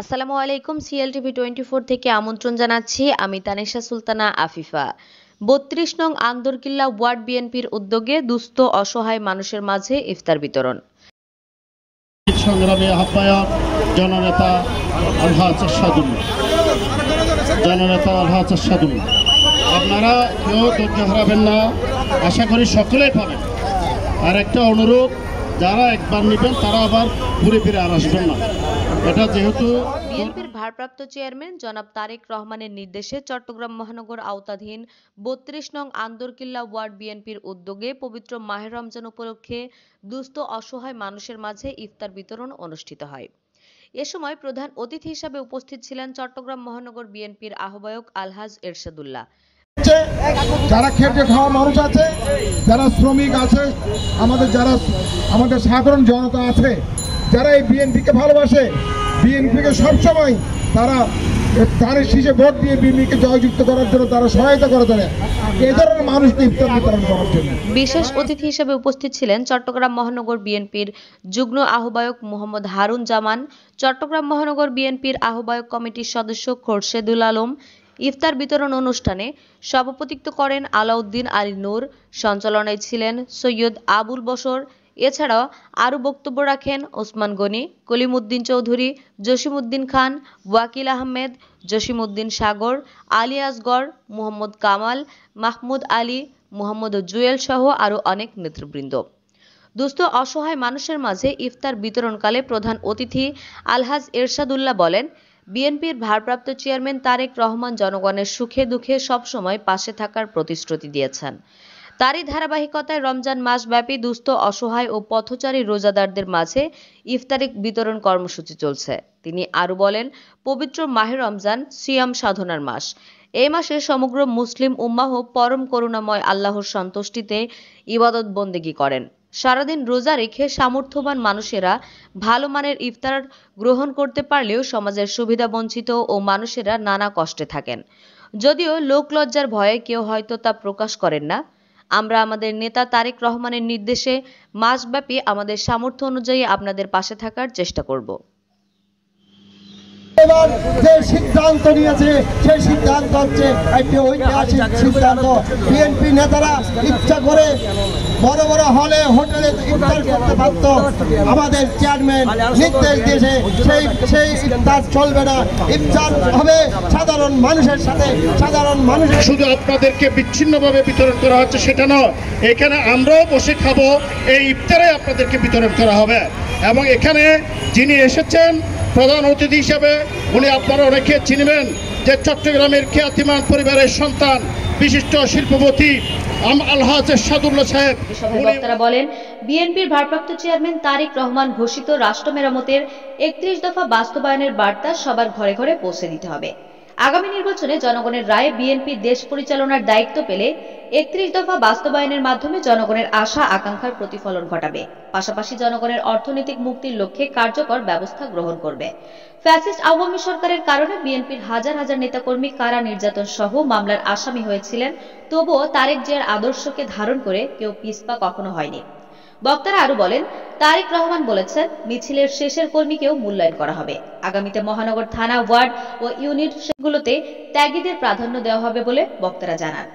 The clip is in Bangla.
আসসালামু আলাইকুম। সিএলটিভি 24 থেকে আমন্ত্রণ জানাচ্ছি। আমি তানিশা সুলতানা আফিফা। ৩২ নং আন্দরকিল্লা ওয়ার্ড বিএনপির উদ্যোগে দুস্থ অসহায় মানুষের মাঝে ইফতার বিতরণ। সংগ্রামী আহ্বায়ক জননেতা আলহাজ এরশাদুল্লাহ, আপনারা কেউ ধৈর্য হারাবেন না, আশা করি সকলেই পাবেন। আর একটা অনুরোধ, যারা একবার নেবেন তারা আবার ঘুরে ফিরে আর আসবেন না। এটা যেহেতু বিএনপির ভারপ্রাপ্ত চেয়ারম্যান জনাব তারেক রহমানের নির্দেশে চট্টগ্রাম মহানগর আওতাধীন ৩২ নং আন্দরকিল্লা ওয়ার্ড বিএনপির উদ্যোগে পবিত্র মাহে রমজান উপলক্ষে দুস্থ অসহায় মানুষের মাঝে ইফতার বিতরণ অনুষ্ঠিত হয়। এ সময় প্রধান অতিথি হিসেবে উপস্থিত ছিলেন চট্টগ্রাম মহানগর বিএনপির আহ্বায়ক আলহাজ এরশাদুল্লাহ। যারা খেটে খাওয়া মানুষ আছে, যারা শ্রমিক আছে, আমাদের সাধারণ জনতা আছে, যারা এই বিএনপিকে ভালোবাসে, বিএনপিকে সবসময় তারা তারের শীষে ভোট দিয়ে বিএনপিকে জয়যুক্ত করার জন্য তারা সহায়তা করে দেয়, এই ধরনের মানুষকে ইফতার বিতরণ করার জন্য। বিশেষ অতিথি হিসেবে উপস্থিত ছিলেন চট্টগ্রাম মহানগর বিএনপির যুগ্ম আহ্বায়ক মোহাম্মদ হারুন জামান, চট্টগ্রাম মহানগর বিএনপির আহ্বায়ক কমিটির সদস্য খোরশেদুল আলম। ইফতার বিতরণ অনুষ্ঠানে সভাপতিত্ব করেন আলাউদ্দিন আলী নূর, সঞ্চালনায় ছিলেন সৈয়দ আবুল বশর। এছাড়াও আরও বক্তব্য রাখেন ওসমান গনি, কলিমুদ্দিন চৌধুরী, জসিমউদ্দিন খান, ওয়াকিল আহমেদ, জসিমউদ্দিন সাগর, আলী আসগর, মোহাম্মদ কামাল, মাহমুদ আলী, মোহাম্মদ জুয়েল সহ আরও অনেক নেতৃবৃন্দ। দুস্থ অসহায় মানুষের মাঝে ইফতার বিতরণকালে প্রধান অতিথি আলহাজ এরশাদুল্লাহ বলেন, বিএনপির ভারপ্রাপ্ত চেয়ারম্যান তারেক রহমান জনগণের সুখে দুঃখে সবসময় পাশে থাকার প্রতিশ্রুতি দিয়েছেন। তারই ধারাবাহিকতায় রমজান মাসব্যাপী দুস্থ অসহায় ও পথচারী রোজাদারদের মাঝে ইফতারি বিতরণ কর্মসূচি চলছে। তিনি আরও বলেন, পবিত্র মাহে রমজান সিয়াম সাধনার মাস। এই মাসে সমগ্র মুসলিম উম্মাহ পরম করুণাময় আল্লাহর সন্তুষ্টিতে ইবাদত বন্দেগী করেন। সারাদিন রোজা রেখে সামর্থ্যবান মানুষেরা ভালো মানের ইফতার গ্রহণ করতে পারলেও সমাজের সুবিধাবঞ্চিত ও মানুষেরা নানা কষ্টে থাকেন। যদিও লোকলজ্জার ভয়ে কেউ হয়তো তা প্রকাশ করেন না। আমরা আমাদের নেতা তারেক রহমানের নির্দেশে মাসব্যাপী আমাদের সামর্থ্য অনুযায়ী আপনাদের পাশে থাকার চেষ্টা করব। এবার যে সিদ্ধান্ত নিয়েছে সেই সিদ্ধান্ত হচ্ছে একটি ঐতিহাসিক সিদ্ধান্ত। বিএনপি নেতারা ইচ্ছা করে বড় বড় হলে হোটেলে ইফতার করতে পারত, আমাদের চেয়ারম্যান নির্দেশ দিয়েছে সেই ইফতার চলবে না, ইফতার হবে সাধারণ মানুষের সাথে, সাধারণ মানুষের। শুধু আপনাদেরকে বিচ্ছিন্নভাবে বিতরণ করা হচ্ছে সেটা নয়, এখানে আমরাও বসে খাবো, এই ইফতারে আপনাদেরকে বিতরণ করা হবে। এবং এখানে যিনি এসেছেন প্রধান অতিথি হিসেবে, উনি আপনারা অনেকে চিনবেন যে চট্টগ্রামের খ্যাতিমান পরিবারের সন্তান, বিশিষ্ট শিল্পপতি আলহাজ এরশাদুল্লাহ সাহেব। বক্তারা বলেন, বিএনপির ভারপ্রাপ্ত চেয়ারম্যান তারেক রহমান ঘোষিত রাষ্ট্র মেরামতের 31 দফা বাস্তবায়নের বার্তা সবার ঘরে ঘরে পৌঁছে দিতে হবে। আগামী নির্বাচনে জনগণের রায়ে বিএনপি দেশ পরিচালনার দায়িত্ব পেলে 31 দফা বাস্তবায়নের মাধ্যমে জনগণের আশা আকাঙ্ক্ষার প্রতিফলন ঘটাবে। পাশাপাশি জনগণের অর্থনৈতিক মুক্তির লক্ষ্যে কার্যকর ব্যবস্থা গ্রহণ করবে। ফ্যাসিস্ট আওয়ামী সরকারের কারণে বিএনপির হাজার হাজার নেতাকর্মী কারা নির্যাতন সহ মামলার আসামি হয়েছিলেন, তবুও তারেক জিয়ার আদর্শকে ধারণ করে কেউ পিছপা কখনো হয়নি। বক্তারা আরো বলেন, তারেক রহমান বলেছেন, মিছিলের শেষের কর্মীকেও মূল্যায়ন করা হবে। আগামীতে মহানগর থানা, ওয়ার্ড ও ইউনিট সেগুলোতে ত্যাগীদের প্রাধান্য দেওয়া হবে বলে বক্তারা জানান।